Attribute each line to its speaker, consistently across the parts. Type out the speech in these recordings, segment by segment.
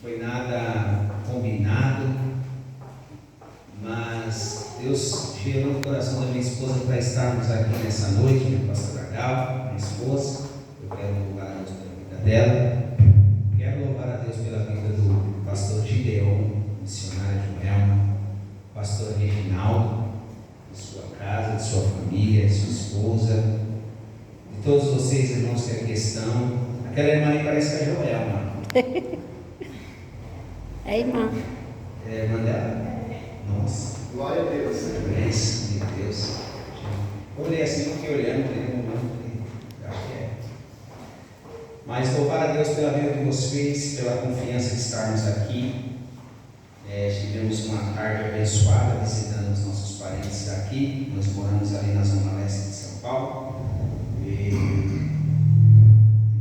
Speaker 1: foi nada combinado, mas Deus gerou no coração da minha esposa para estarmos aqui nessa noite, minha pastora Gal, minha esposa. Eu quero louvar a Deus pela vida dela. Quero louvar a Deus pela vida do pastor Gideon, missionário Joelma, pastor Reginaldo, de sua casa, de sua família, de sua esposa, de todos vocês, irmãos que aqui estão. Aquela irmã aí parece que é a Joelma.
Speaker 2: É irmã.
Speaker 1: É a irmã dela? Nossa.
Speaker 3: Glória a Deus.
Speaker 1: Bênção de Deus. Eu olhei assim, eu fiquei olhando, acho que é. Mas louvar a Deus pela vida de vocês, pela confiança de estarmos aqui. Tivemos uma tarde abençoada visitando os nossos parentes aqui. Nós moramos ali na zona leste de São Paulo. E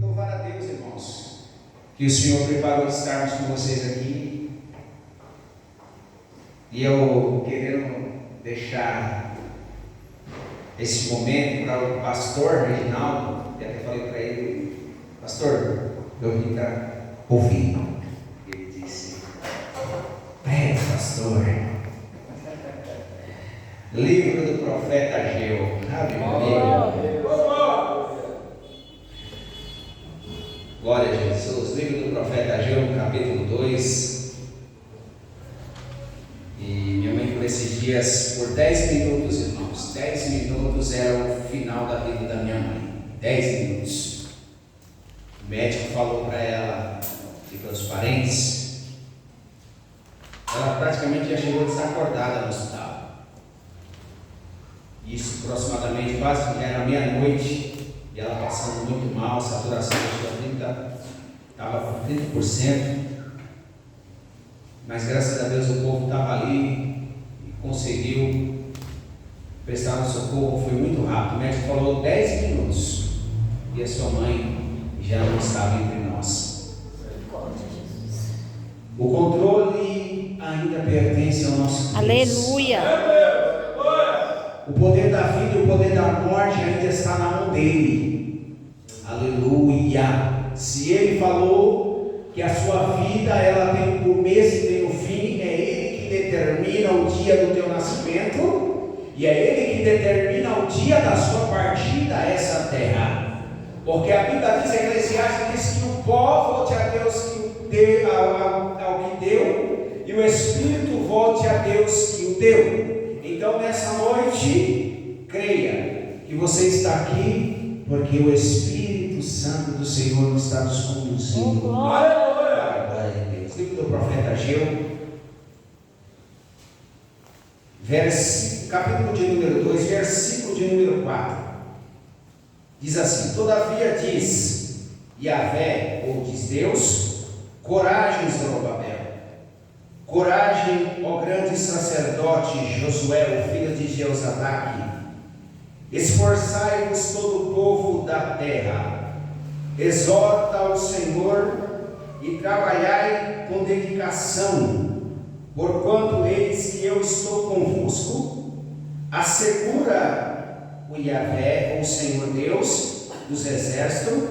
Speaker 1: louvar a Deus, irmãos, que o Senhor preparou de estarmos com vocês aqui. E eu querendo deixar esse momento para o pastor Reginaldo, e até falei para ele: pastor, eu vim para ouvir. Ele disse: pastor, livro do profeta Ageu. Aleluia. Glória a Jesus. Livro do profeta Ageu, capítulo 2. E minha mãe, por esses dias, por 10 minutos, irmãos, 10 minutos era o final da vida da minha mãe. 10 minutos. O médico falou para ela e para os parentes. Ela praticamente já chegou desacordada no hospital. Isso aproximadamente quase que era meia-noite. E ela passando muito mal, a saturação estava com 30%. Mas graças a Deus o povo estava ali e conseguiu prestar um socorro. Foi muito rápido. O médico falou 10 minutos e a sua mãe já não estava entre nós. O controle ainda pertence ao nosso Deus.
Speaker 2: Aleluia.
Speaker 1: O poder da vida e o poder da morte ainda está na mão dele. Aleluia. Se ele falou que a sua vida ela tem um começo e tem um fim, é ele que determina o dia do teu nascimento e é ele que determina o dia da sua partida a essa terra. Porque a Bíblia diz, Eclesiastes diz que o pó volte a Deus ao que deu e o Espírito volte a Deus que o deu. Então nessa noite, creia que você está aqui porque o Espírito Santo do Senhor está nos conduzindo. Glória a Deus. Livro do profeta Ageu, capítulo de número 2, versículo de número 4. Diz assim: todavia diz Yahvé, ou diz Deus, coragem, Zorobabel, coragem, ó grande sacerdote Josué, o filho de Jeozadak, esforçai-vos todo o povo da terra, exorta o Senhor e trabalhai com dedicação, porquanto eis que eu estou convosco. Assegura o Yahvé, o Senhor Deus dos exércitos: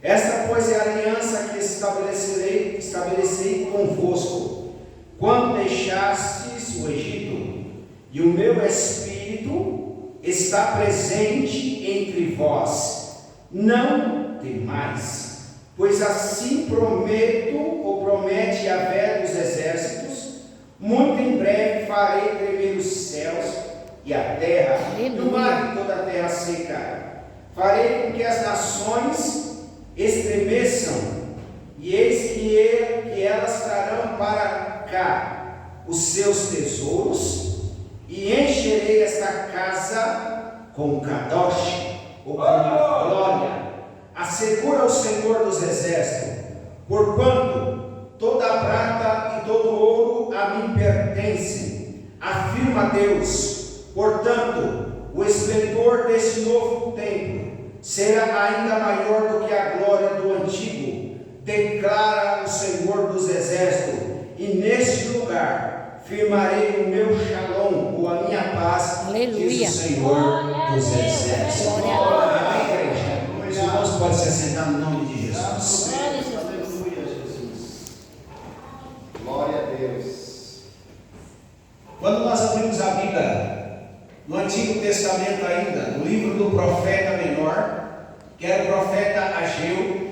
Speaker 1: esta pois é a aliança que estabelecerei convosco, quando deixastes o Egito, e o meu Espírito está presente entre vós. Não temais, pois assim promete Yahvé dos exércitos: muito em breve farei tremer os céus e a terra, e o mar e toda a terra seca. Farei com que as nações estremeçam, e eis que elas trarão para cá os seus tesouros, e encherei esta casa com kadosh, ou com a glória. Assegura o Senhor dos exércitos: porquanto toda a prata e todo o ouro a mim pertencem, afirma Deus. Portanto, o esplendor desse novo templo será ainda maior do que a glória do antigo, declara o Senhor dos exércitos, e neste lugar firmarei o meu shalom, ou a minha paz. Aleluia. Diz o Senhor dos exércitos. Amém, igreja? Os irmãos podem se assentar no nome de Jesus.
Speaker 2: Deus.
Speaker 1: Quando nós abrimos a Bíblia, no Antigo Testamento ainda, no livro do profeta menor, que era o profeta Ageu,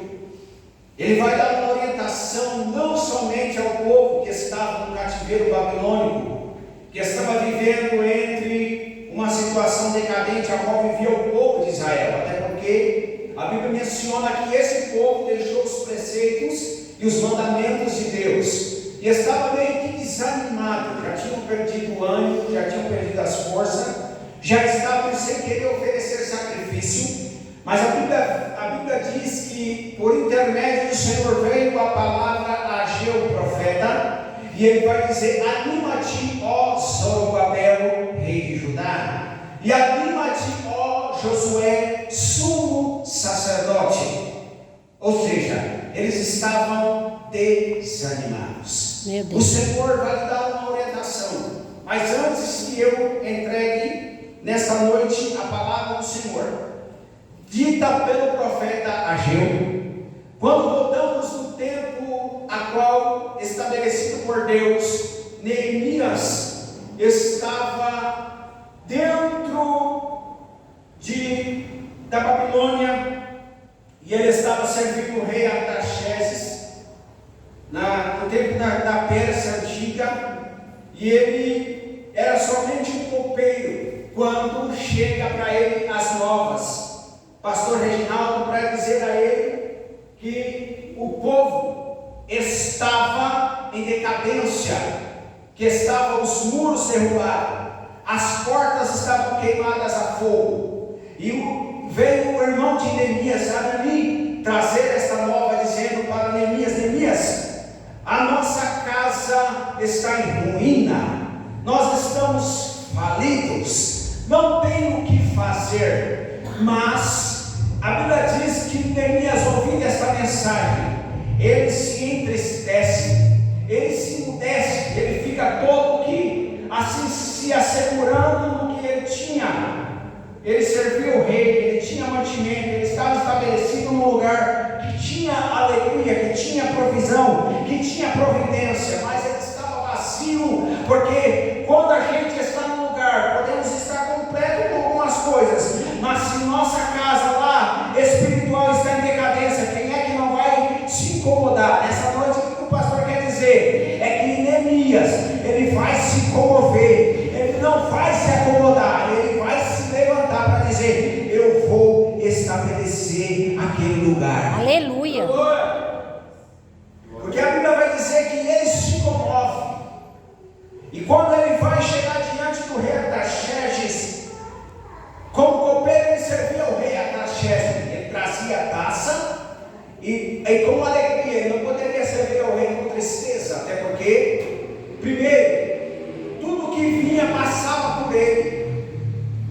Speaker 1: ele vai dar uma orientação não somente ao povo que estava no cativeiro babilônico, que estava vivendo entre uma situação decadente a qual vivia o povo de Israel, até porque a Bíblia menciona que esse povo deixou os preceitos e os mandamentos de Deus, e estava meio que desanimado, já tinham perdido o ânimo, já tinham perdido as forças, já estavam sem querer oferecer sacrifício. Mas a Bíblia diz que por intermédio do Senhor veio a palavra a Ageu, o profeta, e ele vai dizer: anima-te, ó Zorobabel, rei de Judá, e anima-te, ó Josué, sumo sacerdote. Ou seja, eles estavam desanimados. O Senhor vai lhe dar uma orientação, mas antes que eu entregue nesta noite a palavra do Senhor, dita pelo profeta Ageu, quando voltamos no tempo a qual estabelecido por Deus, Neemias estava dentro da Babilônia, e ele estava servindo o rei Artaxerxes, no tempo da Pérsia antiga, e ele era somente um copeiro, quando chega para ele as novas. Pastor Reginaldo, para dizer a ele que o povo estava em decadência, que estavam os muros derrubados, as portas estavam queimadas a fogo, e veio o irmão de Neemias, Anani, trazer esta nova, dizendo para Neemias: Neemias, a nossa casa está em ruína, nós estamos falidos, não tem o que fazer. Mas a Bíblia diz que Neemias, ouvindo esta mensagem, ele se entristece, ele se emudece, ele fica todo que assim se assegurando no que ele tinha. Ele serviu o rei, ele tinha mantimento, ele estava estabelecido num lugar que tinha alegria, que tinha provisão, que tinha providência, mas ele estava vazio, porque quando a gente está num lugar, podemos estar completo com algumas coisas, mas se nossa casa lá espiritual está em decadência, quem é que não vai se incomodar? Nessa noite, o que o pastor quer dizer é que Neemias, ele vai se comover, ele não vai se acomodar, ele vai se levantar para dizer: eu vou estabelecer aquele lugar.
Speaker 3: Aleluia.
Speaker 1: Porque a Bíblia vai dizer que ele se comove, e quando ele vai chegar diante do rei Artaxerxes, como copeiro ele servia o rei Artaxerxes, ele trazia a taça, e com alegria, ele não poderia servir ao rei com tristeza, até porque, primeiro, tudo que vinha passava por ele,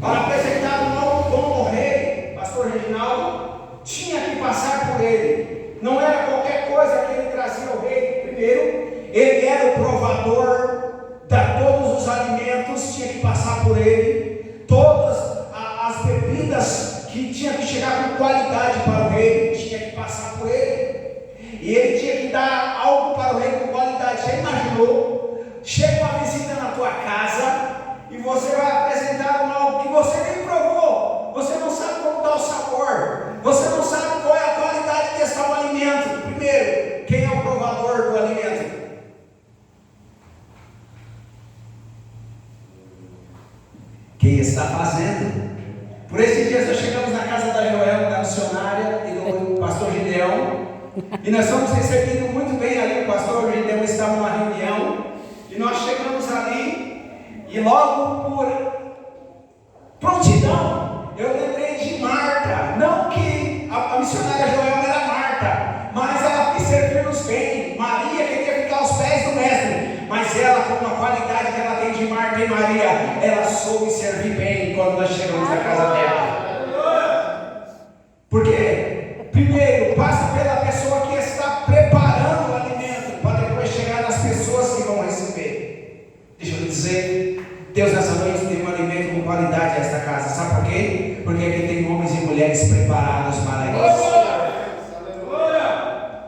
Speaker 1: para apresentar um algo bom ao rei. Pastor Reginaldo, tinha que passar por ele, não era qualquer coisa que ele trazia ao rei. Primeiro, ele era o provador de todos os alimentos, tinha que passar por ele, todas as bebidas que tinha que chegar com qualidade para o rei, tinha que passar por ele, e ele tinha que dar algo para o rei com qualidade. Você imaginou? Chega uma visita na tua casa e você vai apresentar algo que você nem provou, você não sabe como está o sabor, você não sabe qual é a qualidade que está o alimento. Primeiro, quem é o provador do alimento? Quem está fazendo? Por esses dias nós chegamos na casa da Joel, da missionária, e do pastor Gideão, e nós fomos recebidos muito bem ali. O pastor Gideão estava numa reunião, e nós chegamos ali, e logo por prontidão, eu lembrei de Marta. Não que a missionária Joel era Marta, mas ela quis servir-nos bem. Maria queria ficar aos pés do mestre, mas ela, com a qualidade que ela tem de Marta e Maria, ela soube servir bem quando nós chegamos na casa dela. Porque, primeiro, passa pela pessoa que está preparando o alimento, para depois chegar nas pessoas que vão receber. Deixa eu lhe dizer, Deus nessa noite tem um alimento com qualidade nesta casa. Sabe por quê? Porque aqui tem homens e mulheres preparados para isso.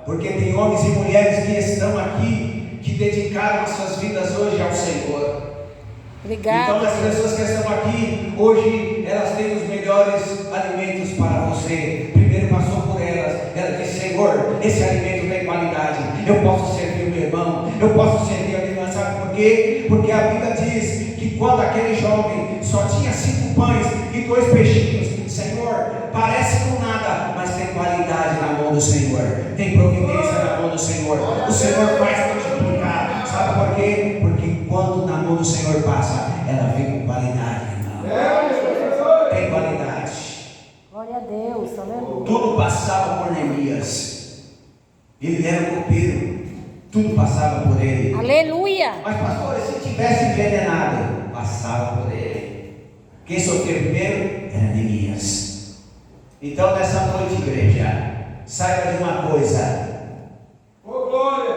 Speaker 1: Porque tem homens e mulheres que estão aqui, que
Speaker 2: dedicaram as suas vidas hoje ao Senhor.
Speaker 3: Obrigado.
Speaker 2: Então as pessoas que estão aqui hoje, elas têm os melhores alimentos para você. Primeiro passou por elas, ela disse: Senhor, esse alimento tem qualidade, eu posso servir o meu irmão, eu posso servir a minha irmã. Sabe por quê? Porque a Bíblia diz que quando aquele jovem só tinha 5 pães e 2 peixinhos, Senhor, parece com nada, mas tem qualidade na mão do Senhor, tem providência na mão do Senhor, o Senhor faz multiplicar. Sabe por quê? Porque quando na mão do Senhor passa, ela vem com qualidade, irmão. Tem qualidade.
Speaker 3: Glória a Deus, aleluia.
Speaker 2: Tudo passava por Neemias. Ele era um copeiro. Tudo passava por ele.
Speaker 3: Aleluia.
Speaker 2: Mas pastor, se tivesse envenenado, passava por ele. Quem sofreu primeiro era Neemias. Então nessa noite, igreja, saiba de uma coisa.
Speaker 4: Oh, glória!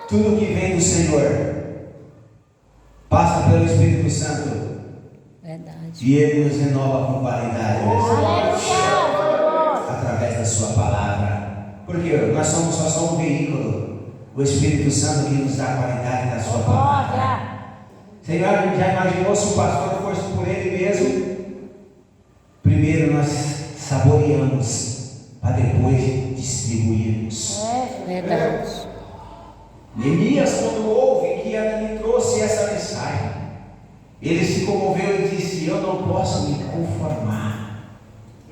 Speaker 2: Tudo que vem do Senhor passa pelo Espírito Santo.
Speaker 3: Verdade.
Speaker 2: E Ele nos renova com qualidade através da Sua palavra. Porque nós só somos um veículo. O Espírito Santo que nos dá a qualidade da Sua palavra. Você já imaginou se o pastor fosse por ele mesmo? Primeiro nós saboreamos para depois distribuirmos.
Speaker 3: Verdade.
Speaker 2: Neemias, quando ouve que ela lhe trouxe essa mensagem, ele se comoveu e disse: eu não posso me conformar,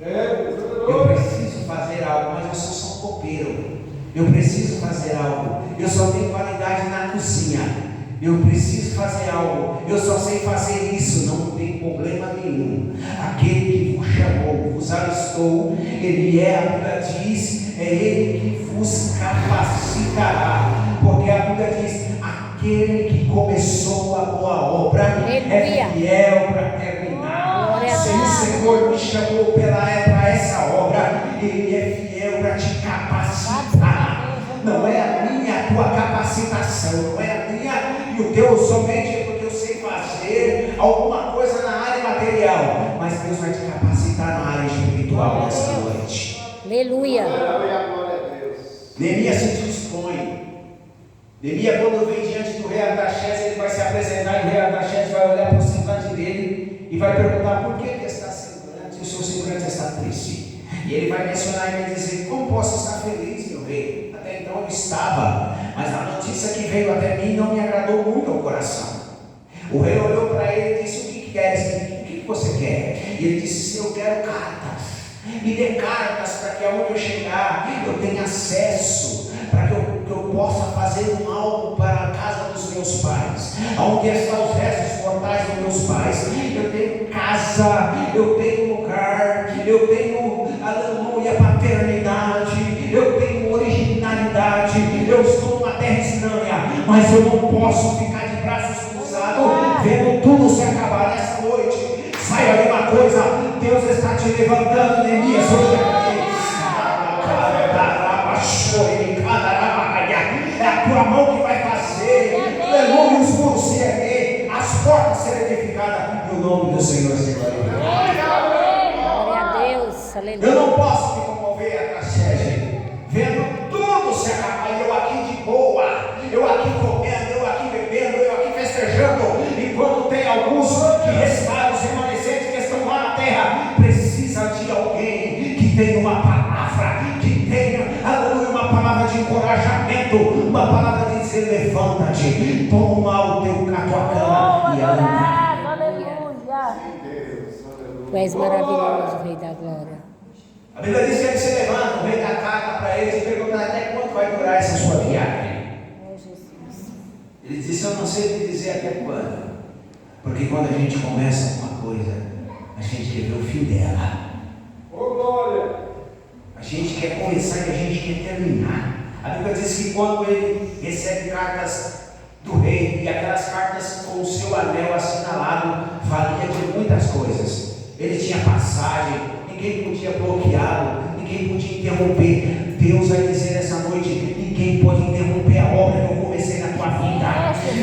Speaker 2: eu preciso fazer algo. Mas eu sou só um copeiro, eu preciso fazer algo, eu só tenho qualidade na cozinha, eu preciso fazer algo, eu só sei fazer isso. Não tem problema nenhum. Aquele que vos chamou, vos alistou, Ele é, a Bíblia diz, é Ele que vos capacitará. Porque a Bíblia diz: aquele que começou a boa obra é fiel para terminar. Se o Senhor me chamou para essa obra, Ele é fiel para te capacitar. Não é a minha, a tua capacitação, não é a minha e o teu somente porque eu sei fazer alguma coisa na área material, mas Deus vai te capacitar na área espiritual nessa noite.
Speaker 3: Aleluia.
Speaker 2: Neemias se dispõe. Neemias, quando vem diante do rei Artaxerxes, ele vai se apresentar e o rei Artaxerxes vai olhar para o semblante dele e vai perguntar: por que ele está semblante? O seu semblante está triste. E ele vai mencionar e vai dizer: como posso estar feliz, meu rei? Até então eu estava, mas a notícia que veio até mim não me agradou muito ao coração. O rei olhou para ele e disse: o que queres? O que você quer? E ele disse: eu quero cartas. Me dê cartas para que aonde eu chegar eu tenha acesso, para que eu possa fazer algo para a casa dos meus pais, aonde estão os restos mortais dos meus pais. Eu tenho casa, eu tenho lugar, eu tenho, aleluia, paternidade, eu tenho originalidade, eu estou numa terra estranha, mas eu não posso ficar de braços cruzados vendo tudo se acabar nessa noite. Saiba de uma coisa: Deus está te levantando, Neemias, hoje é a tua mão que vai fazer, aleluia, os muros se erguer, as portas serem edificadas e o nome do Senhor se glorificar.
Speaker 3: Glória a Deus, aleluia.
Speaker 2: Eu não posso me comover a tragédia vendo tudo se acabar e eu aqui de boa, eu aqui comendo, eu aqui bebendo, eu aqui festejando, enquanto tem alguns que restaram, os remanescentes que estão lá na terra. Precisa de alguém que tenha uma palavra, que tenha, aleluia, uma palavra de encorajamento, uma palavra de dizer: levanta-te, toma a tua cama e anda.
Speaker 3: Aleluia. Tu és maravilhoso, Rei da Glória.
Speaker 2: A Bíblia diz que ele se levanta, vem dar carta para eles e pergunta: até quanto vai durar essa sua viagem? Ele disse: eu não sei te dizer até quando, porque quando a gente começa uma coisa, a gente quer ver o fim dela.
Speaker 4: Oh, glória!
Speaker 2: A gente quer começar e a gente quer terminar. A Bíblia diz que quando ele recebe cartas do rei, e aquelas cartas com o seu anel assinalado, valia de muitas coisas. Ele tinha passagem, ninguém podia bloqueá-lo, ninguém podia interromper. Deus vai dizer nessa noite: ninguém pode interromper a obra que eu comecei na tua vida.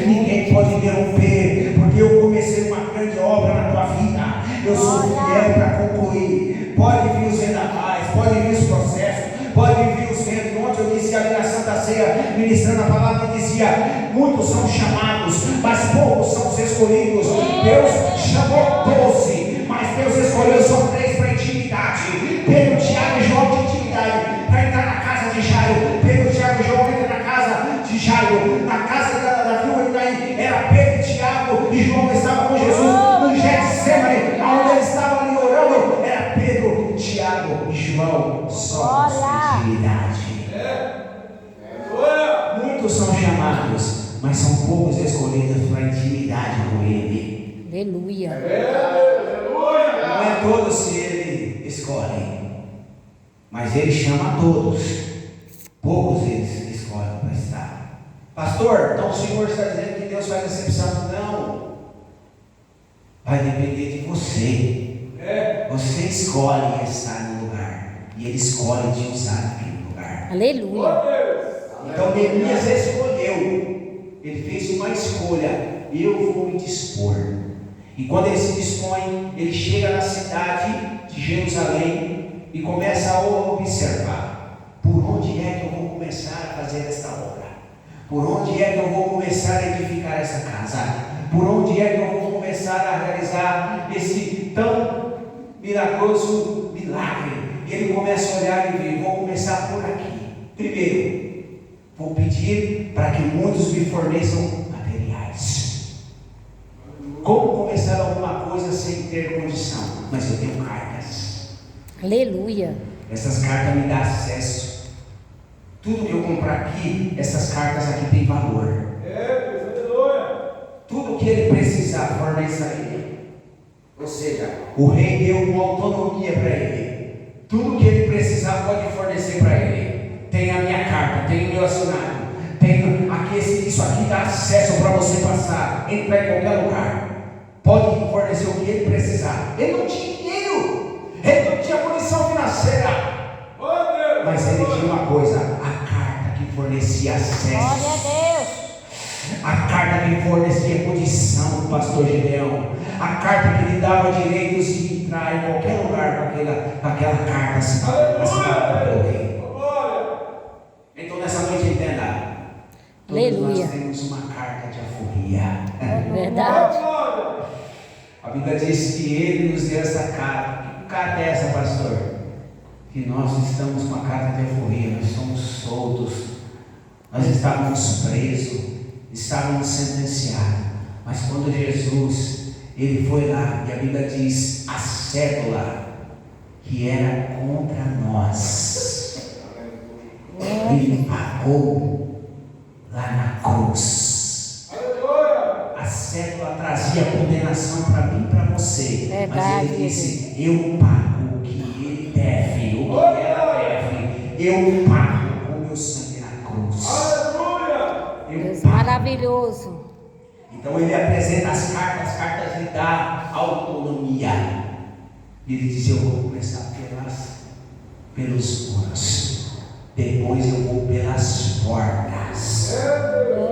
Speaker 2: Ninguém pode interromper, porque eu comecei uma grande obra na tua vida. Eu sou fiel para concluir. Pode vir os vendavais, pode vir os processos, pode vir os ventos. Ontem eu disse ali na Santa Ceia: terça-feira, ministrando a palavra, e dizia: muitos são chamados, mas poucos são os escolhidos. Deus chamou 12, mas Deus escolheu só 3 para intimidade. Pedro, Tiago e João de intimidade, para entrar na casa de Jairo. Pedro, Tiago e João entram na casa de Jairo. Na casa da viúva de Naim era Pedro, Tiago e João, estavam com Jesus no Getsemane, onde ele estava ali orando. Era Pedro, Tiago e João, só de intimidade. Muitos são chamados, mas são poucos escolhidos para intimidade com Ele.
Speaker 3: Aleluia.
Speaker 2: Não é todos que Ele escolhe, mas Ele chama a todos. Poucos Ele escolhe para estar. Pastor, então o Senhor está dizendo que Deus faz exceção? Não. Vai depender de você. Você escolhe estar no lugar, e Ele escolhe te usar naquele lugar.
Speaker 3: Aleluia.
Speaker 2: Então Neemias escolheu, ele fez uma escolha: eu vou me dispor. E quando ele se dispõe, ele chega na cidade de Jerusalém e começa a observar: por onde é que eu vou começar a fazer esta obra? Por onde é que eu vou começar a edificar essa casa? Por onde é que eu vou começar a realizar esse tão milagroso milagre? E ele começa a olhar e ver: vou começar por aqui. Primeiro, vou pedir para que muitos me forneçam materiais. Como começar alguma coisa sem ter condição? Mas eu tenho cartas.
Speaker 3: Aleluia.
Speaker 2: Essas cartas me dão acesso. Tudo que eu comprar aqui, essas cartas aqui têm valor. Tudo que ele precisar, forneça a ele. Ou seja, o rei deu uma autonomia para ele. Tudo que ele precisar pode fornecer para ele. Tem a minha carta, tem o meu assinado, tem aqui, isso aqui dá acesso para você passar, entrar em qualquer lugar. Pode fornecer o que ele precisar. Ele não tinha dinheiro, ele não tinha condição financeira, mas ele tinha uma coisa: a carta que fornecia acesso.
Speaker 3: Glória a Deus.
Speaker 2: A carta que fornecia condição, pastor Gideão. A carta que lhe dava direitos de entrar em qualquer lugar com aquela carta assinada pelo rei. Então nessa noite entenda: todos nós temos uma carta de alforria.
Speaker 3: Verdade.
Speaker 2: A Bíblia diz que Ele nos deu essa carta. Que carta é essa, pastor? Que nós estamos com a carta de alforria. Nós somos soltos. Nós estávamos presos, estávamos sentenciados. Mas quando Jesus, Ele foi lá, e a Bíblia diz a cédula que era contra nós, Ele pagou lá na cruz. A cédula trazia condenação para mim e para você.
Speaker 3: Verdade,
Speaker 2: mas Ele disse: eu pago o que Ele deve, o que ela deve. Eu pago com o meu sangue na cruz.
Speaker 3: Deus maravilhoso.
Speaker 2: Então Ele apresenta as cartas lhe dão autonomia. E Ele diz: eu vou começar pelos muros. Depois eu vou pelas portas.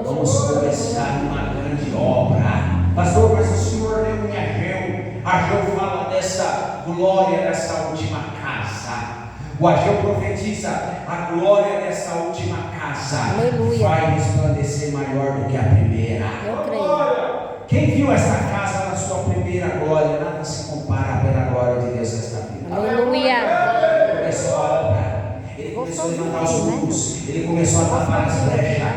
Speaker 2: Vamos começar uma grande obra. Pastor, mas o Senhor leu em Ageu. Ageu fala dessa glória dessa última casa. O Ageu profetiza: a glória dessa última casa
Speaker 3: Aleluia.
Speaker 2: vai resplandecer maior do que a primeira.
Speaker 3: Eu creio.
Speaker 2: Quem viu esta casa na sua primeira glória, nada se compara pela glória de Deus nesta vida.
Speaker 3: Aleluia.
Speaker 2: Começou a obra. Ele começou a levantar os muros, ele começou a tapar as brechas,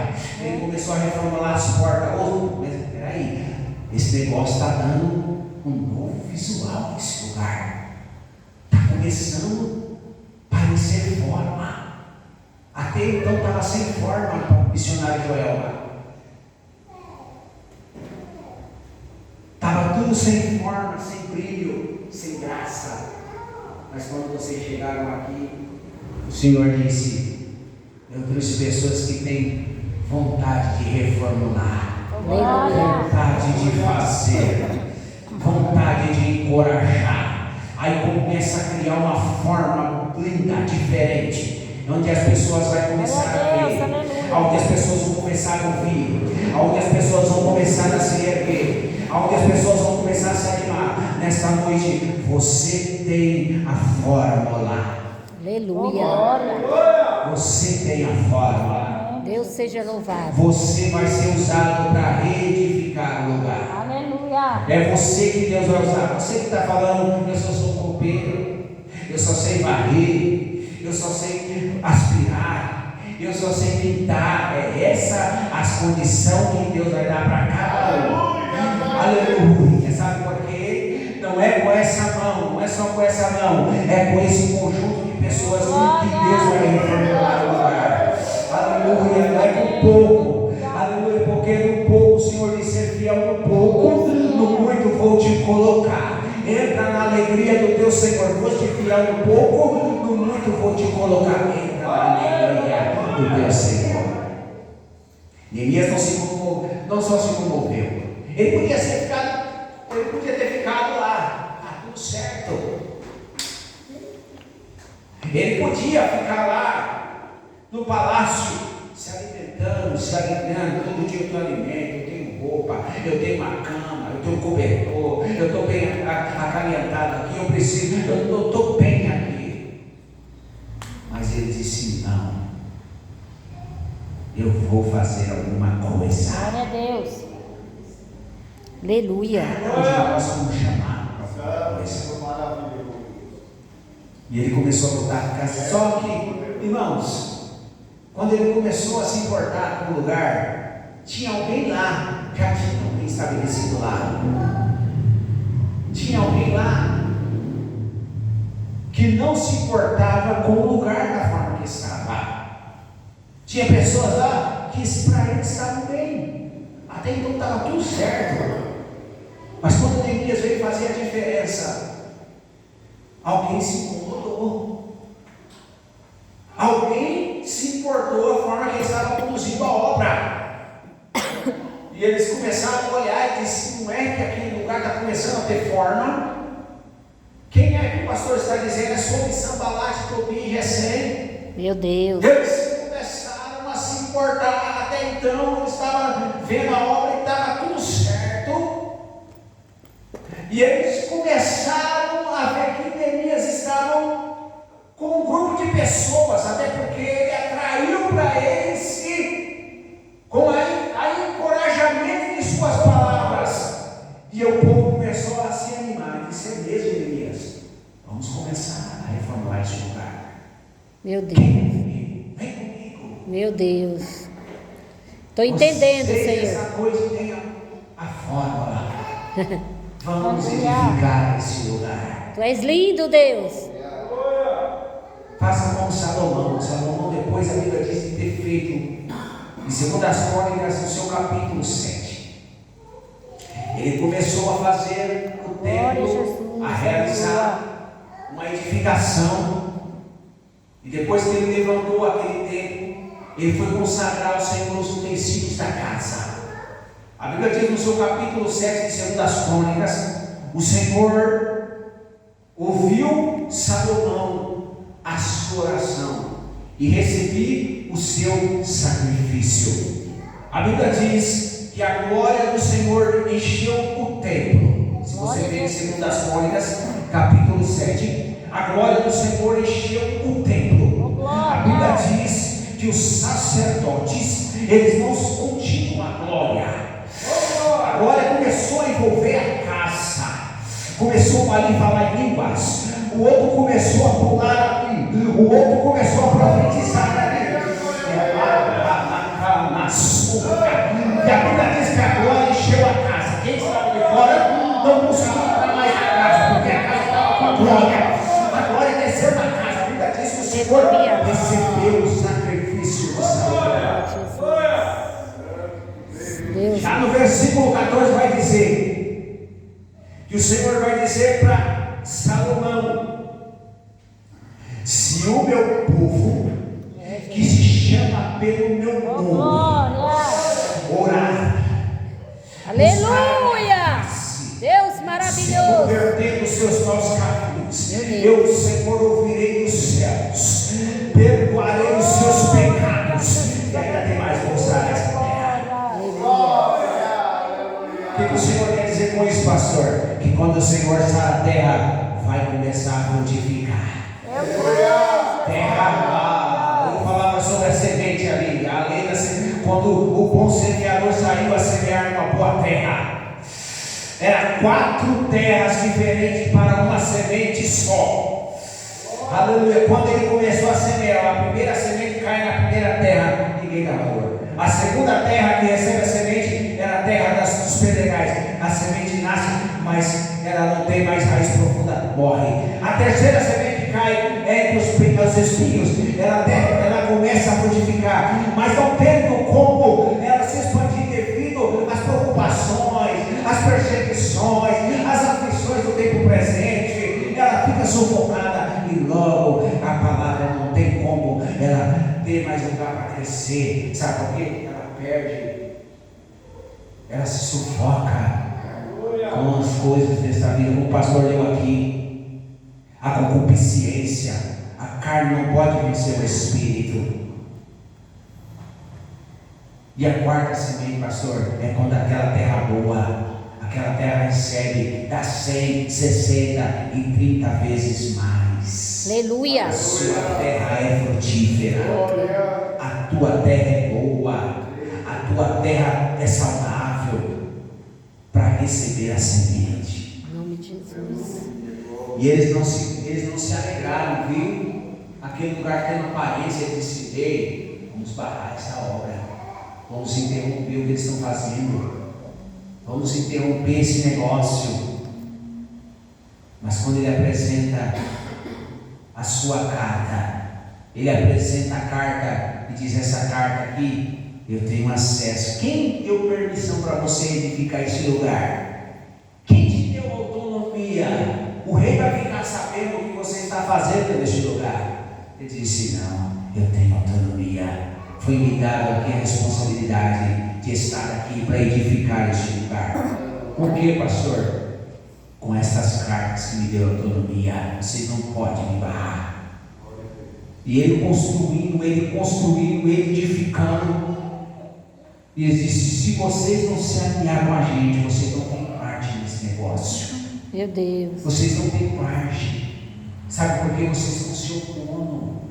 Speaker 2: ele começou a reformular as portas. Mas peraí, esse negócio está dando um novo visual nesse lugar. Está começando a parecer forma. Até então estava sem forma para o missionário Joel lá. Estava tudo sem forma, sem brilho, sem graça. Mas quando vocês chegaram aqui, o Senhor disse: eu trouxe pessoas que têm vontade de reformular, vontade de fazer, vontade de encorajar. Aí começa a criar uma forma linda, diferente, onde as pessoas vão começar a ver, onde as pessoas vão começar a ouvir, onde as pessoas vão começar a se erguer, onde as pessoas vão começar a se animar. Nesta noite você tem a fórmula.
Speaker 3: Aleluia.
Speaker 2: Você tem a fórmula.
Speaker 3: Deus seja louvado.
Speaker 2: Você vai ser usado para reedificar o lugar.
Speaker 3: Aleluia.
Speaker 2: É você que Deus vai usar. Você que está falando, eu só sou copeiro, eu só sei varrer, eu só sei aspirar, eu só sei pintar. É essa as condições que Deus vai dar para cada um. Aleluia. Sabe por quê? Não é com essa mão, não é só com essa mão, é com esse conjunto de pessoas que Deus vai reformular o lugar. Aleluia. Não é com pouco. Aleluia. Porque no pouco o Senhor disse: ser fiel no pouco, no muito vou te colocar. Entra na alegria do teu Senhor. Foste fiel no pouco, no muito vou te colocar. Entra na alegria do teu Senhor. Neemias não só se comoveu, ele podia ter ficado lá, está tudo certo. Ele podia ficar lá no palácio, se alimentando, todo dia eu tenho alimento, eu tenho roupa, eu tenho uma cama, eu tenho um cobertor, eu estou bem acalentado aqui, eu estou bem aqui. Mas ele disse: não, eu vou fazer alguma coisa.
Speaker 3: Glória a Deus. Aleluia.
Speaker 2: Hoje nós fomos chamados para alguma coisa. E ele começou a botar a casa. Só que, irmãos, quando ele começou a se importar com o lugar, tinha alguém lá, já tinha alguém estabelecido lá. Tinha alguém lá que não se importava com o lugar da forma que estava. Tinha pessoas lá que para eles estavam bem. Até então estava tudo certo. Mas quando Neemias veio fazer a diferença, alguém se incomodou. Alguém se importou a forma que eles estavam conduzindo a obra. E eles começaram a olhar e disseram: não é que aquele lugar está começando a ter forma? Quem é que o pastor está dizendo? É sobre Sanbalate, Tobias e Gesem.
Speaker 3: Meu Deus.
Speaker 2: Eles começaram a se importar. Até então eles estavam vendo a obra e estava tudo certo. E eles começaram a ver que Neemias estava com um grupo de pessoas, até porque ele atraiu para eles com a encorajamento de suas palavras. E o povo começou a se animar e disse: é mesmo, Neemias, vamos começar a reformular esse lugar.
Speaker 3: Meu Deus.
Speaker 2: Vem comigo.
Speaker 3: Meu Deus. Estou entendendo, Senhor.
Speaker 2: Essa coisa tem a fórmula. Vamos edificar esse lugar.
Speaker 3: Tu és lindo, Deus.
Speaker 2: Faça como Salomão. Salomão, depois a Bíblia diz de ter feito, em 2 Crônicas, no seu capítulo 7. Ele começou a fazer o templo, a realizar uma edificação. E depois que ele levantou aquele templo, ele foi consagrar ao Senhor os utensílios da casa. A Bíblia diz no seu capítulo 7 de 2 Crônicas: o Senhor ouviu Salomão a sua oração e recebi o seu sacrifício. A Bíblia diz que a glória do Senhor encheu o templo. Se você ver em 2 Crônicas, capítulo 7, a glória do Senhor encheu o templo. A Bíblia diz que os sacerdotes, eles não continham a glória. A glória começou a envolver a casa. Começou ali a falar em línguas. O outro começou a pular ali. O outro começou a profetizar ali. E a Bíblia diz que a glória encheu a casa. Quem estava de fora não conseguiu entrar mais na casa, porque a casa estava com a glória. A glória desceu na casa. A Bíblia diz que o Senhor recebeu o sacrifício do Senhor. Já no versículo 14 vai dizer que o Senhor vai dizer para Salomão: se o meu povo, que se chama pelo meu nome, orar,
Speaker 3: Aleluia! Deus maravilhoso!
Speaker 2: converter os seus maus caminhos, eu, Senhor, ouvirei dos céus, perdoarei os seus pecados e ainda tem mais mostrarei essa terra. O que o Senhor quer dizer com isso, pastor? Que quando o Senhor sarar a terra, vai começar a frutificar. Terra, eu falava sobre a semente ali, a lei da quando o bom semeador saiu a semear numa boa terra, era 4 terras diferentes para uma semente só. Aleluia. Quando ele começou a semear, a primeira semente cai na primeira terra, ninguém dá valor. A segunda terra que recebe a semente era a terra dos pedregais. A semente nasce, mas ela não tem mais raiz profunda, morre. A terceira semente cai entre os espinhos, ela começa a frutificar, mas não tendo como ela se expandir devido às preocupações, às perseguições, às aflições do tempo presente. Ela fica sufocada e logo a palavra não tem como ela ter mais lugar para crescer. Sabe por quê? Ela perde, ela se sufoca com as coisas desta vida, como o pastor leu aqui. A concupiscência, a carne não pode vencer o espírito. E a quarta semente, pastor, é quando aquela terra boa, aquela terra recebe, dá 100, 60 e 30 vezes mais.
Speaker 3: Aleluia.
Speaker 2: A sua terra é frutífera, a tua terra é boa, a tua terra é saudável para receber a semente.
Speaker 3: Em nome de Jesus.
Speaker 2: E eles não se alegraram, viu? Aquele lugar tendo aparência de se ter, vamos barrar essa obra, vamos interromper o que eles estão fazendo, vamos interromper esse negócio. Mas quando ele apresenta a sua carta, ele apresenta a carta e diz: essa carta aqui, eu tenho acesso. Quem deu permissão para você edificar esse lugar? Quem te deu autonomia? O rei vai ficar sabendo o que você está fazendo neste lugar. Ele disse: não, eu tenho autonomia. Foi-me dado aqui a responsabilidade de estar aqui para edificar este lugar. Por que, pastor? Com essas cartas que me deu autonomia, vocês não podem me barrar. E ele construindo, ele edificando. E ele disse: se vocês não se alinhar com a gente, vocês não têm parte nesse negócio.
Speaker 3: Meu Deus.
Speaker 2: Vocês não têm parte. Sabe por que vocês não se opondo?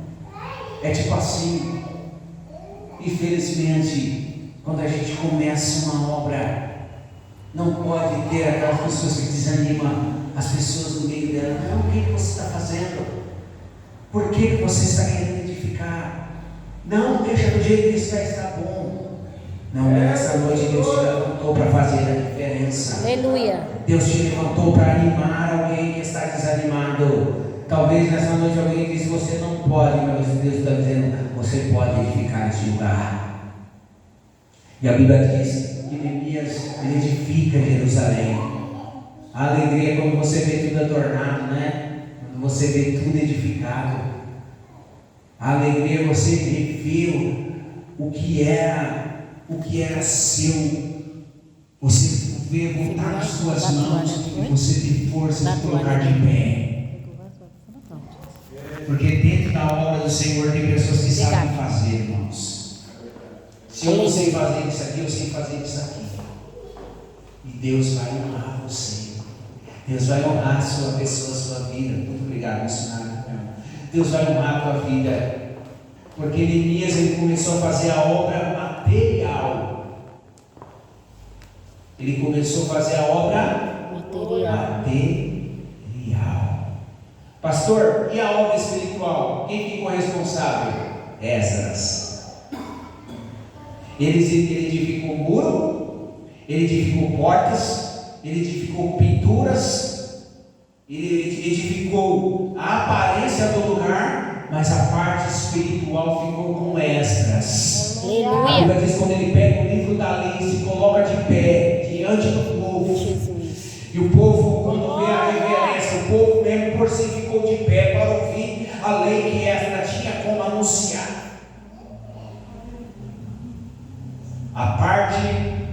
Speaker 2: É tipo assim, infelizmente, quando a gente começa uma obra, não pode ter aquelas pessoas que desanimam as pessoas no meio dela. Não, o que você está fazendo? Por que você está querendo edificar? Não, deixa do jeito que está bom. Não, nessa noite Deus te levantou para fazer a diferença.
Speaker 3: Aleluia.
Speaker 2: Deus te levantou para animar alguém que está desanimado. Talvez nessa noite alguém disse: você não pode, mas Deus está dizendo: você pode edificar esse lugar. E a Bíblia diz que Neemias edifica Jerusalém. A alegria é quando você vê tudo adornado, né? Quando você vê tudo edificado. A alegria é você rever o que era seu. Você vê voltar nas suas mãos e você tem força de colocar de pé. Porque dentro da obra do Senhor tem pessoas que sabem fazer, irmãos. Se eu não sei fazer isso aqui, eu sei fazer isso aqui. E Deus vai honrar você. Deus vai honrar a sua pessoa, a sua vida. Muito obrigado, missionário. Deus vai honrar a tua vida. Porque Neemias, ele começou a fazer a obra material. Ele começou a fazer a obra material. Pastor, e a obra espiritual? Quem ficou responsável? Esdras. Ele edificou muro, ele edificou portas, ele edificou pinturas, ele edificou a aparência do lugar, mas a parte espiritual ficou com Esdras. A Bíblia diz: quando ele pega o livro da lei e se coloca de pé diante do povo, e o povo, quando vê a reverência, o povo mesmo por si ficou de pé para ouvir a lei que Esdras tinha como anunciar. A parte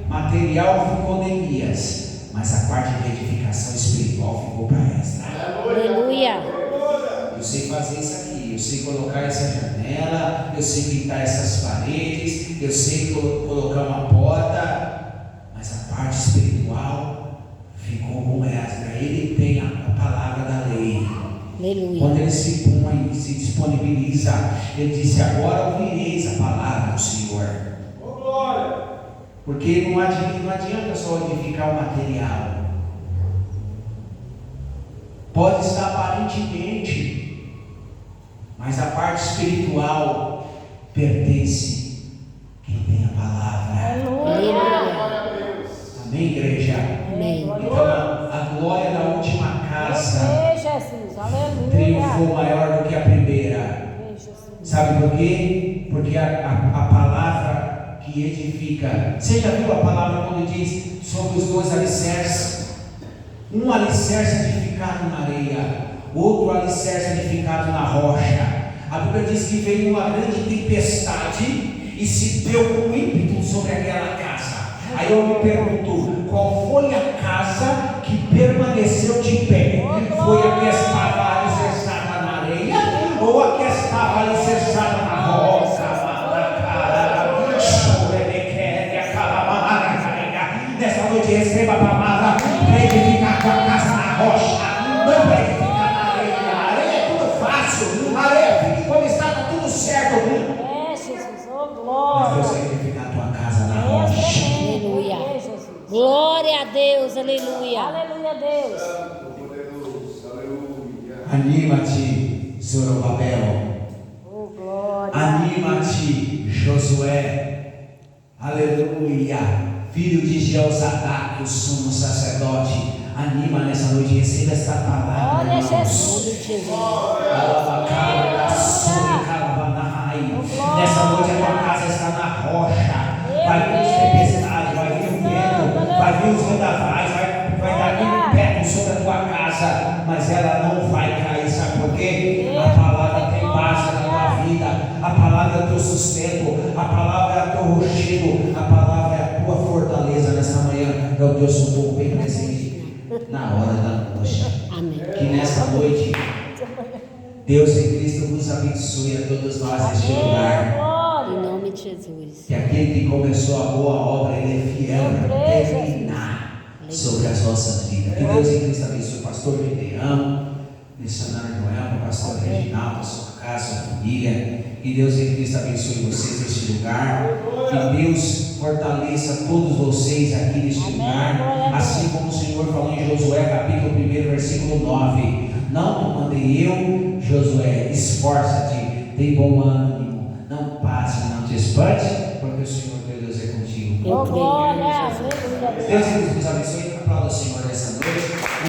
Speaker 2: material ficou Neemias, mas a parte de edificação espiritual ficou para Esdras.
Speaker 3: Aleluia.
Speaker 2: Eu sei fazer isso aqui, eu sei colocar essa janela, eu sei pintar essas paredes, eu sei colocar uma porta, mas a parte espiritual ficou com Esdras. Ele tem a palavra da lei.
Speaker 3: Aleluia.
Speaker 2: Quando ele se põe, se disponibiliza, ele disse: agora ouvireis a palavra do Senhor. Porque não adianta só edificar o material. Pode estar aparentemente, mas a parte espiritual pertence quem tem a palavra.
Speaker 3: Aleluia.
Speaker 2: Amém, igreja?
Speaker 3: Amém.
Speaker 2: Então a glória da última casa
Speaker 5: Ei, Jesus, aleluia.
Speaker 2: triunfou maior do que a primeira.
Speaker 5: Ei, Jesus.
Speaker 2: Sabe por quê? Porque a palavra que edifica. Você já viu a palavra quando diz sobre os dois alicerces? Um alicerce edificado na areia, outro alicerce edificado na rocha. A Bíblia diz que veio uma grande tempestade e se deu com ímpeto sobre aquela casa. Aí eu me pergunto, qual foi a casa que permaneceu de pé? Foi a que estava alicerçada na areia ou a que estava alicerçada na rocha? Nessa noite receba a palavra para edificar a tua casa na rocha, não para edificar na areia. A areia é tudo fácil, a areia fica quando está tudo certo.
Speaker 5: É, Jesus, oh
Speaker 2: Mas
Speaker 5: glória.
Speaker 2: Deus quer edificar a tua casa na rocha.
Speaker 3: Aleluia.
Speaker 5: Ei, Jesus.
Speaker 3: Glória a Deus, aleluia.
Speaker 5: Aleluia, Deus.
Speaker 4: Poderoso, aleluia.
Speaker 2: Anima-te, Zorobabel.
Speaker 5: Oh glória.
Speaker 2: Anima-te, Josué. Aleluia. Filho de Jeozadak, o sumo sacerdote. Anima nessa noite, receba esta palavra.
Speaker 5: Olha,
Speaker 2: irmãos.
Speaker 5: Jesus.
Speaker 2: Nessa noite a tua casa está na rocha. Vai vir os tempestades, vai vir o vento, vai vir os vendavais, vai dar um pé sobre a tua casa, mas ela não vai cair. Sabe por quê? A palavra tem base na tua vida, a palavra é o teu sustento, a palavra é o teu rochedo, a palavra é a tua fortaleza. Nessa manhã é o teu socorro bem presente na hora da noite.
Speaker 3: Amém.
Speaker 2: Que nessa noite Deus em Cristo nos abençoe a todos nós neste lugar.
Speaker 5: Glória.
Speaker 3: Em nome de Jesus.
Speaker 2: Que aquele que começou a boa obra, ele é fiel para terminar sobre as nossas vidas. Que Deus em Cristo abençoe o pastor Gideão, missionário Joel, o pastor Reginaldo, a sua casa, a sua família. Que Deus em Cristo abençoe vocês neste lugar. Que Deus fortaleça todos vocês aqui neste lugar. Assim como o Senhor falou em Josué, capítulo 1, versículo 9. Não te mandei eu, Josué, esforça-te, tem bom ânimo, não passe, não te espante, porque o Senhor teu Deus é contigo.
Speaker 3: Eu
Speaker 5: Oh
Speaker 3: creio.
Speaker 5: glória. Aleluia.
Speaker 2: Deus nos abençoe, aplauda o Senhor nessa noite.